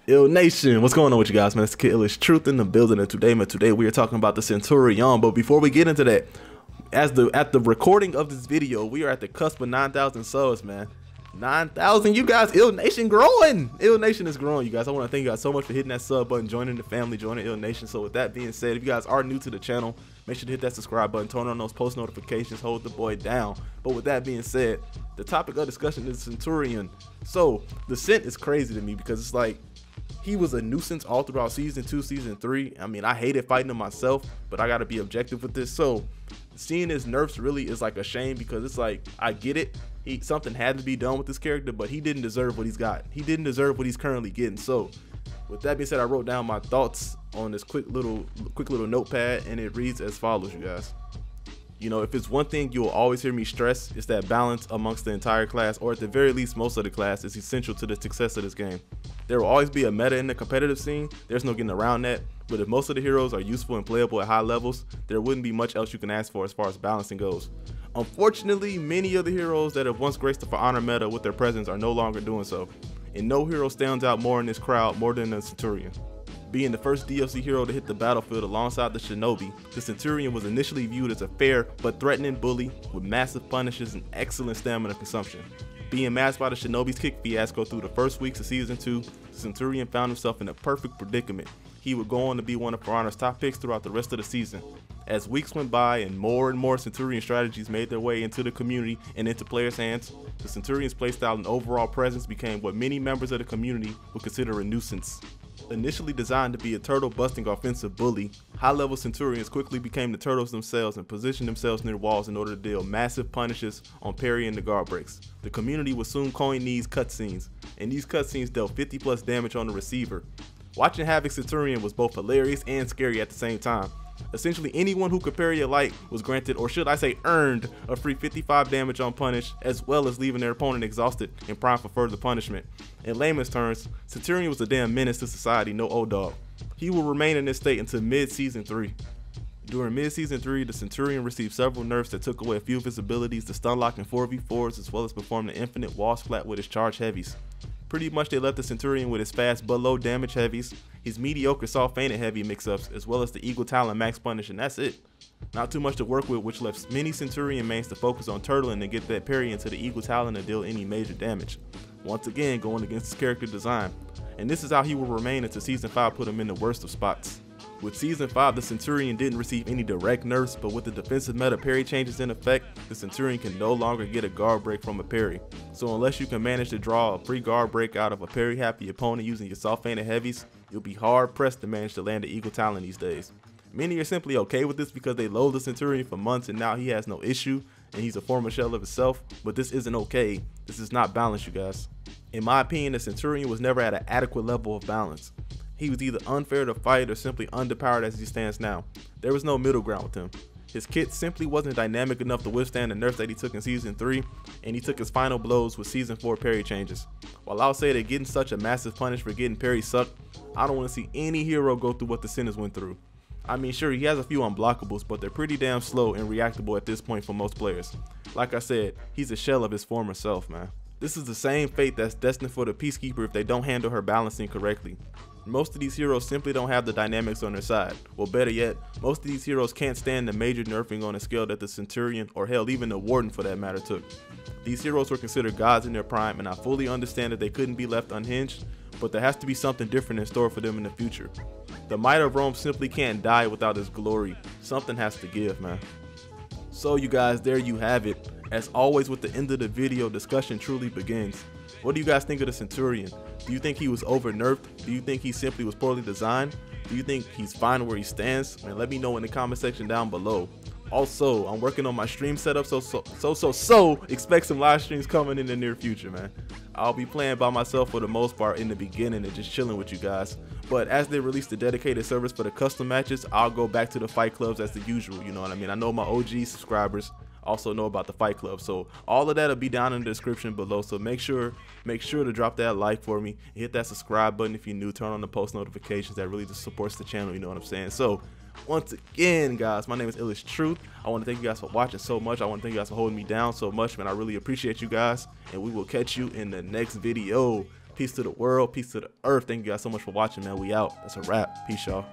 Ill Nation, what's going on with you guys, man? It's Kid Illish Truth in the building, and today we are talking about the Centurion. But before we get into that, at the recording of this video, we are at the cusp of 9,000 subs, man. 9,000, you guys. Ill Nation growing. Ill Nation is growing, you guys. I want to thank you guys so much for hitting that sub button, joining the family, joining Ill Nation. So with that being said, if you guys are new to the channel, make sure to hit that subscribe button, turn on those post notifications, hold the boy down. But with that being said, the topic of discussion is Centurion. So the Cent is crazy to me because it's like, he was a nuisance all throughout season 2, season 3. I mean, I hated fighting him myself, but I gotta be objective with this. So seeing his nerfs really is like a shame, because it's like, I get it, something had to be done with this character, but he didn't deserve what he's got. He didn't deserve what he's currently getting. So with that being said, I wrote down my thoughts on this quick little notepad, and it reads as follows, you guys. You know, if it's one thing you'll always hear me stress, it's that balance amongst the entire class, or at the very least most of the class, is essential to the success of this game. There will always be a meta in the competitive scene, there's no getting around that, but if most of the heroes are useful and playable at high levels, there wouldn't be much else you can ask for as far as balancing goes. Unfortunately, many of the heroes that have once graced the For Honor meta with their presence are no longer doing so, and no hero stands out more in this crowd more than the Centurion. Being the first DLC hero to hit the battlefield alongside the Shinobi, the Centurion was initially viewed as a fair but threatening bully with massive punishes and excellent stamina consumption. Being masked by the Shinobi's kick fiasco through the first weeks of Season 2, the Centurion found himself in a perfect predicament. He would go on to be one of For Honor's top picks throughout the rest of the season. As weeks went by and more Centurion strategies made their way into the community and into players' hands, the Centurion's playstyle and overall presence became what many members of the community would consider a nuisance. Initially designed to be a turtle-busting offensive bully, high-level Centurions quickly became the turtles themselves and positioned themselves near walls in order to deal massive punishes on parrying the guard breaks. The community would soon coin these cutscenes, and these cutscenes dealt 50+ damage on the receiver. Watching Havoc Centurion was both hilarious and scary at the same time. Essentially, anyone who could parry a light was granted, or should I say earned, a free 55 damage on punish, as well as leaving their opponent exhausted and primed for further punishment. In layman's terms, Centurion was a damn menace to society, no old dog. He will remain in this state until mid-season 3. During mid-season 3, the Centurion received several nerfs that took away a few of his abilities to stun lock in 4v4s, as well as perform the infinite wall splat with his charge heavies. Pretty much they left the Centurion with his fast but low damage heavies, his mediocre soft fainted heavy mix-ups, as well as the Eagle Talon max punish, and that's it. Not too much to work with, which left many Centurion mains to focus on turtling and get that parry into the Eagle Talon and deal any major damage. Once again, going against his character design. And this is how he will remain until Season 5 put him in the worst of spots. With Season 5, the Centurion didn't receive any direct nerfs, but with the defensive meta parry changes in effect, the Centurion can no longer get a guard break from a parry. So unless you can manage to draw a free guard break out of a parry happy opponent using your soft fainted heavies, you'll be hard pressed to manage to land the Eagle Talon these days. Many are simply okay with this because they loathe the Centurion for months and now he has no issue and he's a former shell of himself, but this isn't okay. This is not balanced, you guys. In my opinion, the Centurion was never at an adequate level of balance. He was either unfair to fight or simply underpowered as he stands now. There was no middle ground with him. His kit simply wasn't dynamic enough to withstand the nerfs that he took in Season 3, and he took his final blows with Season 4 parry changes. While I'll say that getting such a massive punish for getting parry sucked, I don't want to see any hero go through what the Sinners went through. I mean, sure, he has a few unblockables, but they're pretty damn slow and reactable at this point for most players. Like I said, he's a shell of his former self, man. This is the same fate that's destined for the Peacekeeper if they don't handle her balancing correctly. Most of these heroes simply don't have the dynamics on their side. Well, better yet, most of these heroes can't stand the major nerfing on a scale that the Centurion, or hell, even the Warden for that matter, took. These heroes were considered gods in their prime, and I fully understand that they couldn't be left unhinged, but there has to be something different in store for them in the future. The might of Rome simply can't die without its glory. Something has to give, man. So you guys, there you have it. As always, with the end of the video, discussion truly begins. What do you guys think of the Centurion? Do you think he was over nerfed? Do you think he simply was poorly designed? Do you think he's fine where he stands? Man, let me know in the comment section down below. Also, I'm working on my stream setup, so expect some live streams coming in the near future, man. I'll be playing by myself for the most part in the beginning and just chilling with you guys. But as they release the dedicated service for the custom matches, I'll go back to the fight clubs as the usual, you know what I mean? I know my OG subscribers also know about the fight club, so all of that will be down in the description below. So make sure to drop that like for me, hit that subscribe button if you're new, turn on the post notifications. That really just supports the channel, you know what I'm saying? So once again, guys, my name is Illish Truth. I want to thank you guys for watching so much. I want to thank you guys for holding me down so much, man. I really appreciate you guys, and we will catch you in the next video. Peace to the world. Peace to the earth. Thank you guys so much for watching, man. We out. That's a wrap. Peace, y'all.